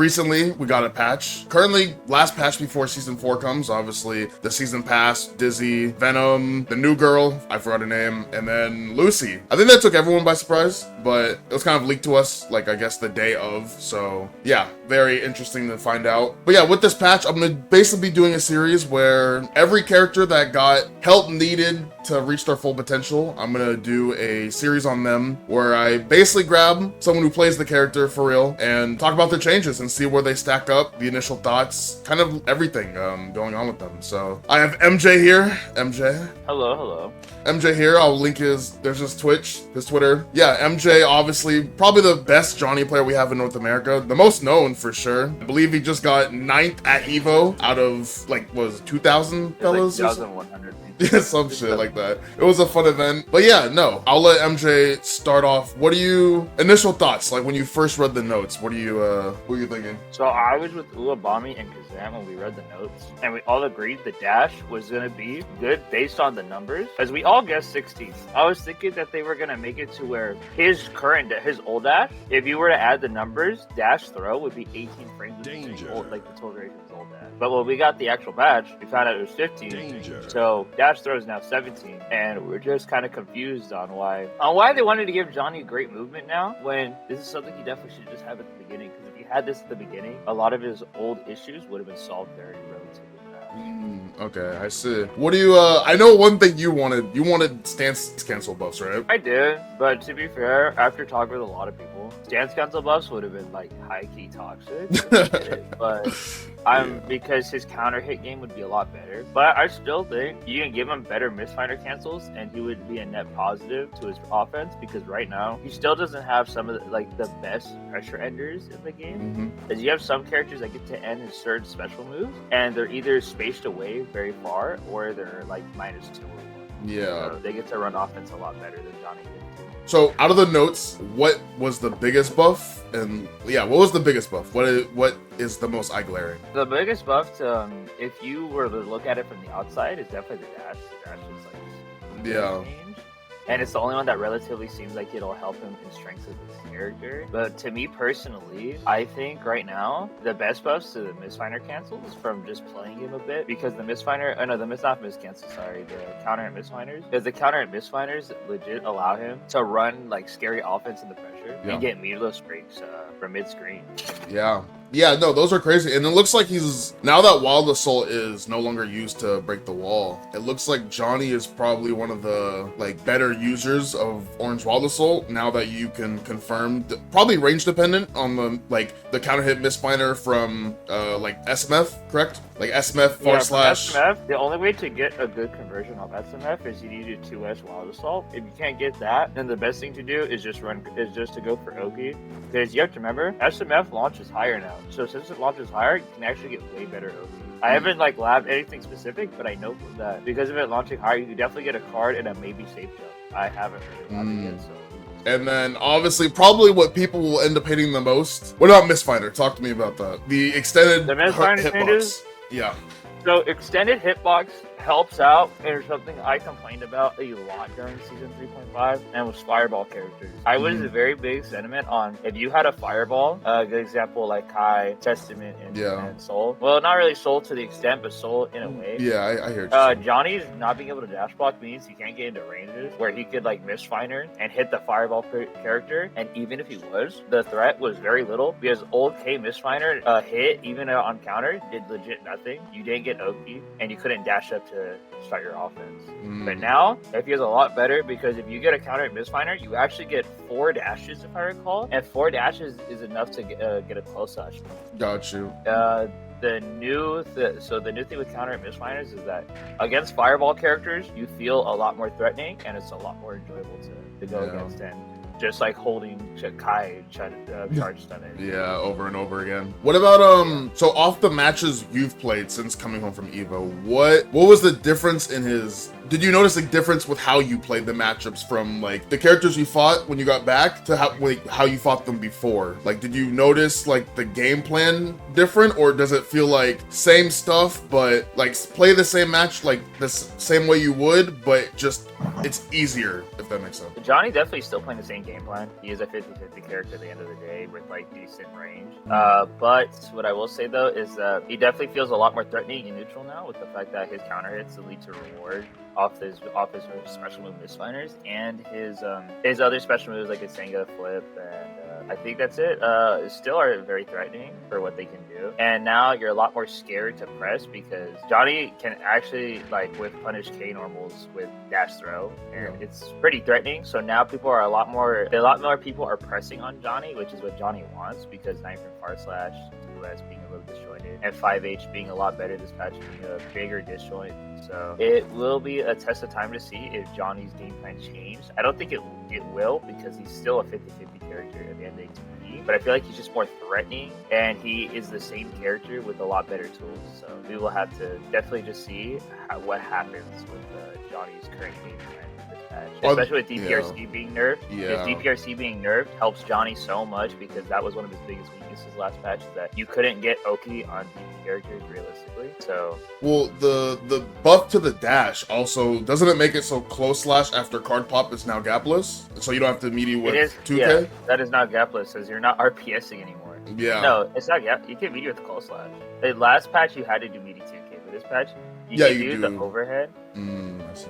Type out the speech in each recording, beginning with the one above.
recently we got a patch. Currently, last patch before season 4 comes, obviously the season pass, Dizzy, Venom, the new girl, I forgot her name, and then Lucy. I think that took everyone by surprise, but it was kind of leaked to us, like, I guess the day of. So yeah, very interesting to find out. But yeah, with this patch, I'm gonna basically be doing a series where every character that got help needed to reach their full potential, I'm gonna do a series on them where I basically grab someone who plays the character for real and talk about their changes and see where they stack up, the initial thoughts, kind of everything going on with them. So I have MJ here. MJ. Hello. MJ here. I'll link there's his Twitch, his Twitter. Yeah, MJ, obviously, probably the best Johnny player we have in North America. The most known, for sure. I believe he just got 9th at EVO out of, like, what was it, 2,000 fellas? Like 2,100. Yeah, some shit like that. It was a fun event. But yeah, no, I'll let MJ start off. What are initial thoughts? Like, when you first read the notes, what are you thinking? So I was with Uabami and Kazam when we read the notes, and we all agreed the dash was going to be good based on the numbers, as we all guessed 16th. I was thinking that they were going to make it to where his old dash, if you were to add the numbers, dash throw would be 18 frames. Danger. Like the total duration of his old dash. But when we got the actual badge, we found out it was 15. Danger. So dash throw is now 17, and we're just kind of confused on why they wanted to give Johnny great movement now, when this is something he definitely should just have at the beginning. Because if he had this at the beginning, a lot of his old issues would have been solved very relatively fast. Okay, I see. What do you? I know one thing you wanted stance cancel buffs, right? I did, but to be fair, after talking with a lot of people, stance cancel buffs would have been like high key toxic. But because his counter hit game would be a lot better. But I still think you can give him better Misfinder cancels, and he would be a net positive to his offense. Because right now he still doesn't have some of the best pressure enders in the game. As you have some characters that get to end in certain special moves, and they're either spaced away very far, or they're like -2 or 1. Yeah. So they get to run offense a lot better than Johnny did. So out of the notes, what was the biggest buff? And yeah, what was the biggest buff? What is the most eye-glaring? The biggest buff, if you were to look at it from the outside, is definitely the dash. The dash is like change. And it's the only one that relatively seems like it'll help him in strengths of his character. But to me personally, I think right now the best buffs to the Misfinder cancels from just playing him a bit, because the Misfinder, the counter hit Misfinders, because the counter hit Misfinders legit allow him to run like scary offense in the pressure and get meterless breaks from mid-screen. Yeah, no, those are crazy. And it looks like now that Wild Assault is no longer used to break the wall, it looks like Johnny is probably one of the better users of Orange Wild Assault, now that you can confirm, probably range dependent on the counter hit Misfinder from SMF, correct? Like SMF / SMF, the only way to get a good conversion off SMF is you need a 2S Wild Assault. If you can't get that, then the best thing to do is just to go for Oki. Because you have to remember, SMF launches higher now. So since it launches higher, you can actually get way better Oki. I haven't labbed anything specific, but I know that because of it launching higher, you can definitely get a card and a maybe safe jump. I haven't really labbed it yet, so. And then, obviously, probably what people will end up hating the most. What about Misfinder? Talk to me about that. The extended hitbox. Yeah. So extended hitbox helps out, and something I complained about a lot during season 3.5, and was fireball characters. I was a very big sentiment on if you had a fireball, good example like Kai, Testament, and Soul. Well, not really Soul to the extent, but Soul in a way. Yeah, I hear you. Johnny's not being able to dash block means he can't get into ranges where he could Misfinder and hit the fireball character, and even if he was, the threat was very little, because old K Misfinder hit even on counter did legit nothing. You didn't get OP, and you couldn't dash up to start your offense. But now, if he is a lot better, because if you get a counter at Misfinder, you actually get 4 dashes, if I recall, and 4 dashes is enough to get a close touch. Got you. The new thing with counter at Misfinders is that against fireball characters, you feel a lot more threatening, and it's a lot more enjoyable to go against. And just like holding Kai charge stun it. Yeah, over and over again. What about so off the matches you've played since coming home from Evo, what was the difference in his Did you notice a difference with how you played the matchups from like the characters you fought when you got back to how you fought them before? Like, did you notice like the game plan different, or does it feel like same stuff but like play the same match like the same way you would, but just it's easier, if that makes sense? Johnny definitely still playing the same game plan. He is a 50-50 character at the end of the day with like decent range. But what I will say though is that he definitely feels a lot more threatening in neutral now, with the fact that his counter hits lead to reward off his special move Misfinders and his other special moves like his Senga flip, and I think that's it. Still are very threatening for what they can do. And now you're a lot more scared to press because Johnny can actually like with punish K normals with dash throw, and it's pretty threatening. So now a lot more people are pressing on Johnny, which is what Johnny wants, because 9 from far slash, 2S being a little disjointed, and 5H being a lot better this patch, being a bigger disjoint. So it will be a test of time to see if Johnny's game plan changed. I don't think it will, because he's still a 50-50 character at the end of the day, but I feel like he's just more threatening, and he is the same character with a lot better tools. So we will have to definitely just see what happens with Johnny's current game plan in this patch, especially with DPRC being nerfed. Because DPRC being nerfed helps Johnny so much, because that was one of his biggest weaknesses last patch, is that you couldn't get Oki on DP characters realistically. So the buff to the dash also, doesn't it make it so close slash after card pop is now gapless, so you don't have to meet with 2K? Yeah, that is not gapless, because you're not RPSing anymore. Yeah. No, it's not gap. You can meet with close slash. The last patch you had to do meaty 2K, but this patch you can do the overhead.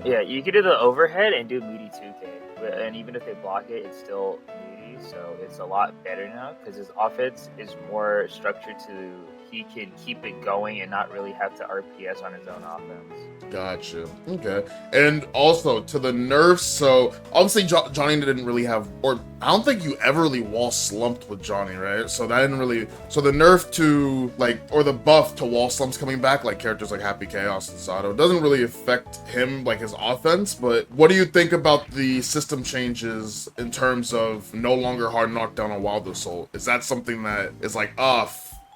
Yeah, you can do the overhead and do meaty 2K, and even if they block it, it's still meaty. So it's a lot better now, because his offense is more structured to he can keep it going and not really have to RPS on his own offense. Gotcha. Okay. And also to the nerfs, so obviously Johnny didn't really have, or I don't think you ever really wall slumped with Johnny, right? So that didn't really, so the nerf to like, or the buff to wall slumps coming back, like characters like Happy Chaos and Sato, doesn't really affect him, like his offense. But what do you think about the system changes in terms of no longer hard knockdown on Wild Assault? Is that something that is like,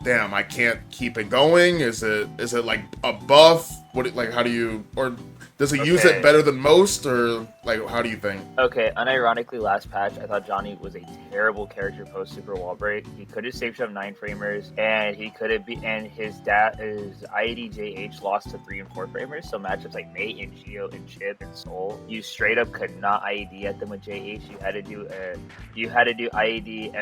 damn, I can't keep it going? Is it like a buff? How do you, or does he use it better than most, or like how do you think? Okay, unironically, last patch I thought Johnny was a terrible character post super wall break. He could have saved up 9 framers, and he could have and his IED JH lost to 3 and 4 framers. So matchups like Nate and Geo and Chip and Soul, you straight up could not IED at them with JH. You had to do IED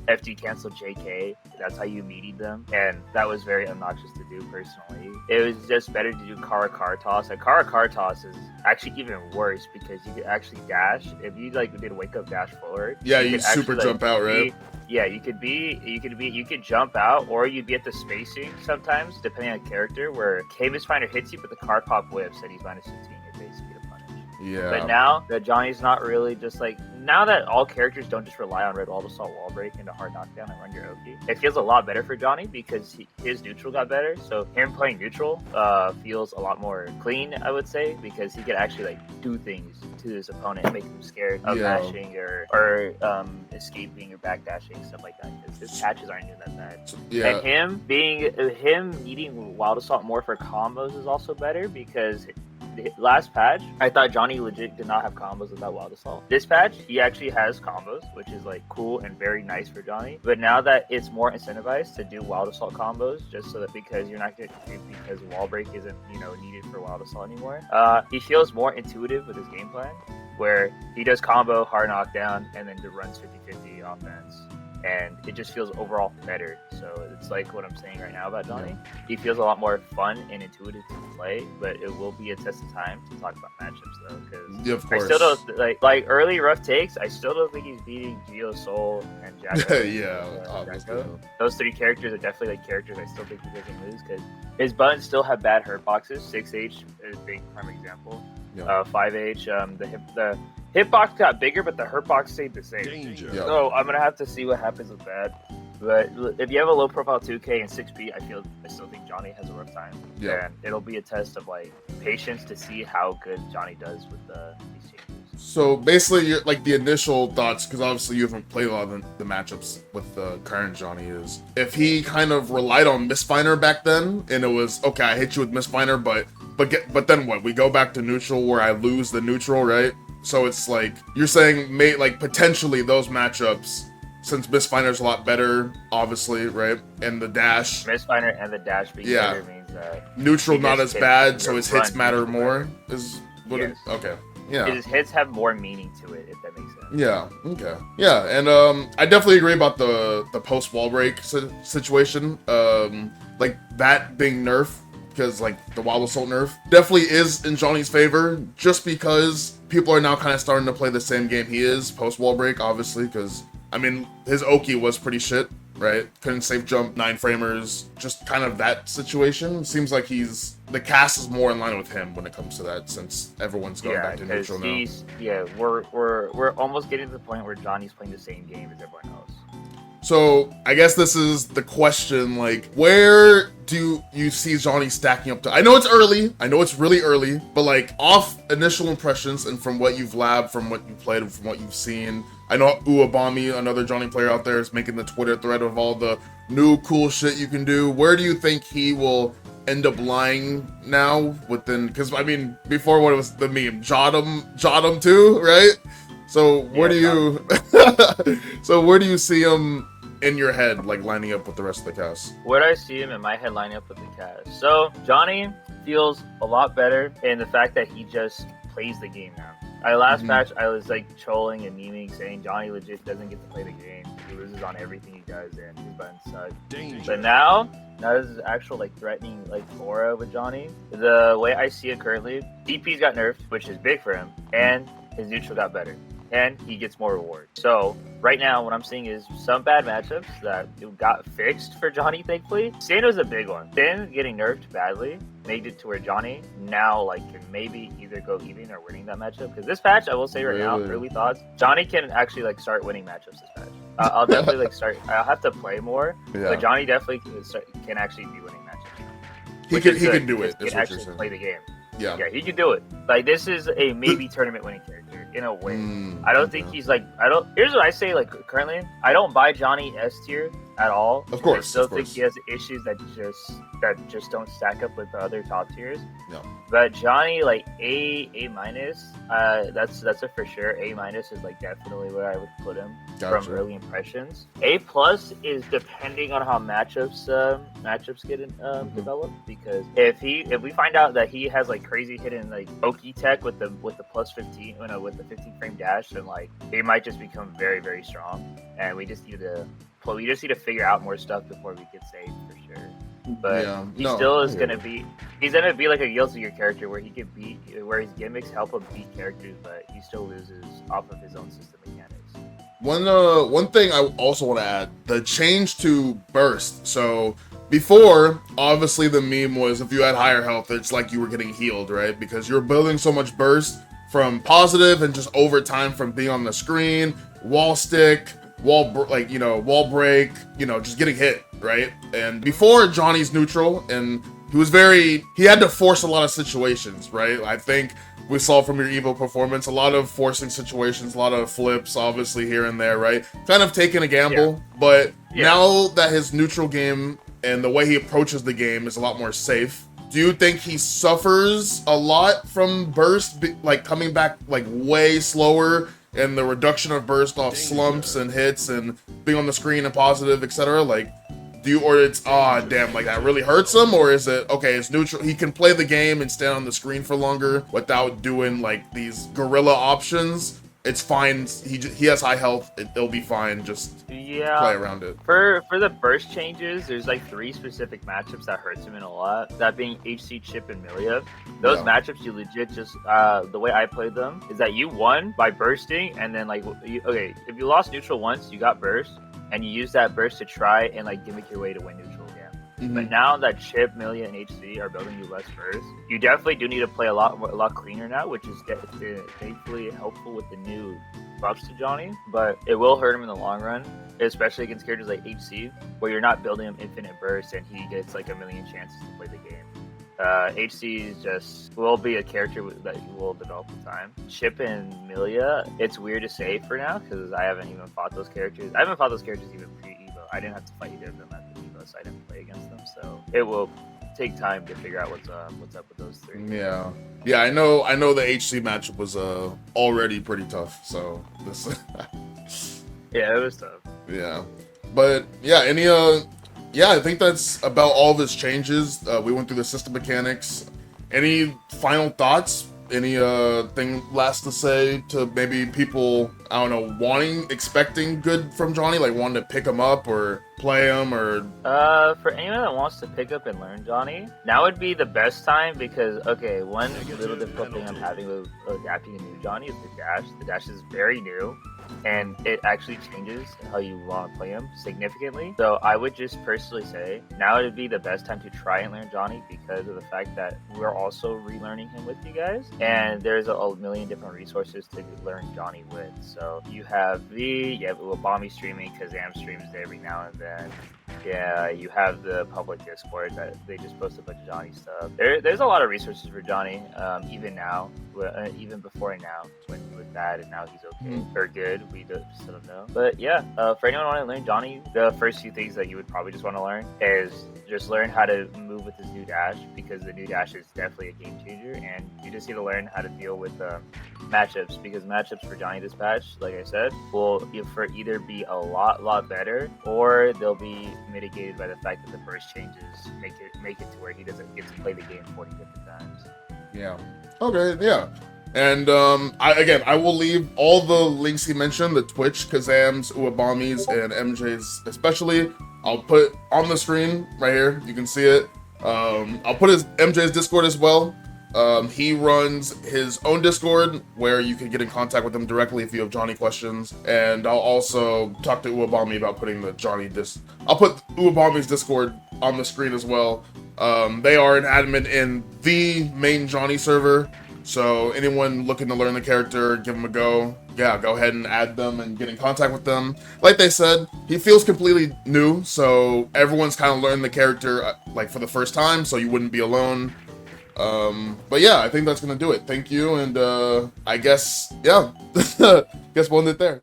FD cancel JK. That's how you meated them, and that was very obnoxious to do personally. It was just better to do Kara car toss. A Kara car toss is actually even worse, because you could actually dash. If you like did wake up dash forward, you super jump out, right? You could jump out, or you'd be at the spacing sometimes, depending on character, where K Misfinder hits you, but the card pop whips and he's minus 15. You're basically to punish. Yeah. But now that Johnny's not really just like, now that all characters don't just rely on Red Wall Assault wall break into hard knockdown and run your Oki, it feels a lot better for Johnny, because his neutral got better. So him playing neutral feels a lot more clean, I would say, because he could actually like do things to his opponent and make him scared of mashing or escaping or backdashing, stuff like that, because his patches aren't doing that bad. Yeah. And him needing Wild Assault more for combos is also better, because last patch, I thought Johnny legit did not have combos without Wild Assault. This patch, he actually has combos, which is like cool and very nice for Johnny. But now that it's more incentivized to do Wild Assault combos, just so that because wall break isn't needed for Wild Assault anymore, he feels more intuitive with his game plan, where he does combo, hard knockdown, and then runs 50-50 offense. And it just feels overall better. So it's like what I'm saying right now about Johnny. He feels a lot more fun and intuitive to play, but it will be a test of time to talk about matchups though, because of course. I still don't like early rough takes. I still don't think he's beating Geo, Soul, and Jacko. Obviously. Those 3 characters are definitely like characters I still think he doesn't lose, because his buttons still have bad hurt boxes. 6H is a big prime example. 5H, the hitbox got bigger, but the hurtbox stayed the same. Danger. So I'm gonna have to see what happens with that. But if you have a low profile 2K and 6P, I still think Johnny has a rough time. Yeah. And it'll be a test of like patience to see how good Johnny does with these changes. So basically, you're, like the initial thoughts, because obviously you haven't played a lot of the matchups with the current Johnny, is if he kind of relied on Misfinder back then, and it was okay, I hit you with Misfinder, but but then what? We go back to neutral where I lose the neutral, right? So it's like you're saying, like potentially those matchups, since Misfinder's a lot better, obviously, right? And the dash, Misfinder and the dash being better means that neutral not as bad, so his hits matter more. Better. Is what? Yes. Okay. Yeah. His hits have more meaning to it, if that makes sense. Yeah. Okay. Yeah, and I definitely agree about the post wall break situation. Like that being nerf, because like the Wild Assault nerf definitely is in Johnny's favor, just because people are now kind of starting to play the same game he is post wall break, obviously, because I mean his Oki was pretty shit, right? Couldn't safe jump 9 framers, just kind of that situation. Seems like the cast is more in line with him when it comes to that, since everyone's going back to neutral now. Yeah, we're almost getting to the point where Johnny's playing the same game as everyone else. So I guess this is the question, like, where do you see Johnny stacking up to? I know it's early, I know it's really early, but like off initial impressions and from what you've labbed, from what you've played, from what you've seen, I know Uabami, another Johnny player out there, is making the Twitter thread of all the new cool shit you can do. Where do you think he will end up lying now within, because I mean before, what was the meme, jot him too, right? So where do you see him in your head, like lining up with the rest of the cast? Where do I see him in my head lining up with the cast? So Johnny feels a lot better in the fact that he just plays the game now. Last patch, I was like trolling and memeing, saying Johnny legit doesn't get to play the game. He loses on everything he does, and his buttons suck. But now there's this actual like threatening like aura with Johnny. The way I see it currently, DP's got nerfed, which is big for him, and his neutral got better, and he gets more reward. So right now, what I'm seeing is some bad matchups that got fixed for Johnny, thankfully. Sano's a big one. Sin getting nerfed badly made it to where Johnny now like can maybe either go even or winning that matchup. Because this patch, I will say right now, early thoughts, Johnny can actually like start winning matchups this patch. I'll definitely like start. I'll have to play more, but Johnny definitely can actually be winning matchups. He can do it. He can actually play the game. Yeah, he can do it. Like, this is a maybe tournament winning character in a way. I don't think he's like, here's what I say, like, currently, I don't buy Johnny S tier at all. Of course. I still think he has issues that just don't stack up with the other top tiers. No. But Johnny, like, A minus, that's a for sure. A minus is like definitely where I would put him from early impressions. A plus is depending on how matchups get developed, because if we find out that he has like crazy hidden like Oki tech with the plus 15, with the 15 frame dash, then like he might just become very, very strong, and we just need to figure out more stuff before we get saved for sure. But he's gonna be like a Guilty Gear character where his gimmicks help him beat characters, but he still loses off of his own system mechanics. One thing I also want to add, the change to burst. So before, obviously the meme was if you had higher health, it's like you were getting healed, right? Because you're building so much burst from positive and just over time from being on the screen, wall stick, wall break, just getting hit, right? And before, Johnny's neutral, and he had to force a lot of situations, right? I think we saw from your Evo performance, a lot of forcing situations, a lot of flips, obviously here and there, right? Kind of taking a gamble, but now that his neutral game and the way he approaches the game is a lot more safe, do you think he suffers a lot from burst, like coming back like way slower, and the reduction of burst off slumps and hits and being on the screen and positive, etc.? Like, it's damn, like that really hurts him? Or is it okay, it's neutral, he can play the game and stand on the screen for longer without doing like these guerrilla options? It's fine, he has high health, it'll be fine, just play around it. For the burst changes, there's like 3 specific matchups that hurts him in a lot, that being HC, Chip, and Milia. Those matchups, you legit just the way I played them is that you won by bursting, and then like if you lost neutral once, you got burst, and you use that burst to try and like gimmick your way to win neutral again. But now that Chip, Milia, and HC are building you less burst, you definitely do need to play a lot cleaner now, which is thankfully helpful with the new buffs to Johnny. But it will hurt him in the long run, especially against characters like HC, where you're not building him infinite burst and he gets like a million chances to play the game. HC will be a character that you will develop with time. Chip and Milia, it's weird to say for now because I haven't even fought those characters. I haven't fought those characters even pre-Evo. I didn't have to fight either of them at the Evo, so I didn't play against them. So it will take time to figure out what's up with those three. Yeah. I know the HC matchup was already pretty tough. So this. Yeah, it was tough. Yeah, but yeah, I think that's about all of his changes. We went through the system mechanics. Any final thoughts? Any thing last to say to maybe people, I don't know, expecting good from Johnny, like wanting to pick him up or play him or... For anyone that wants to pick up and learn Johnny, now would be the best time because, okay, one little difficult thing I'm having with adapting a new Johnny is the dash. The dash is very new, and it actually changes how you want to play him significantly. So I would just personally say now would be the best time to try and learn Johnny because of the fact that we're also relearning him with you guys, and there's a million different resources to learn Johnny with. So you have Uwabami streaming, Kazam streams every now and then. Yeah, you have the public Discord that they just post a bunch of Johnny stuff. There's a lot of resources for Johnny, even now, even before now, when he was bad and now he's okay or good. We just don't know. But yeah, for anyone wanting to learn Johnny, the first few things that you would probably just want to learn is just learn how to move with his new dash, because the new dash is definitely a game changer, and you just need to learn how to deal with matchups, because matchups for Johnny this patch, like I said, will either be a lot better, or they'll be mitigated by the fact that the burst changes make it to where he doesn't get to play the game 40 different times. Yeah. Okay, yeah. And I will leave all the links he mentioned, the Twitch, Kazam's, Uwabami's, and MJ's especially. I'll put on the screen right here. You can see it. I'll put MJ's Discord as well. He runs his own Discord where you can get in contact with him directly if you have Johnny questions. And I'll also talk to Uwabami about putting the Johnny I'll put Uwabami's Discord on the screen as well. They are an admin in the main Johnny server. So anyone looking to learn the character, give them a go. Yeah, go ahead and add them and get in contact with them. Like they said, he feels completely new, so everyone's kind of learned the character like for the first time, so you wouldn't be alone. But yeah, I think that's gonna do it. Thank you, and I guess, yeah, guess we'll end it there.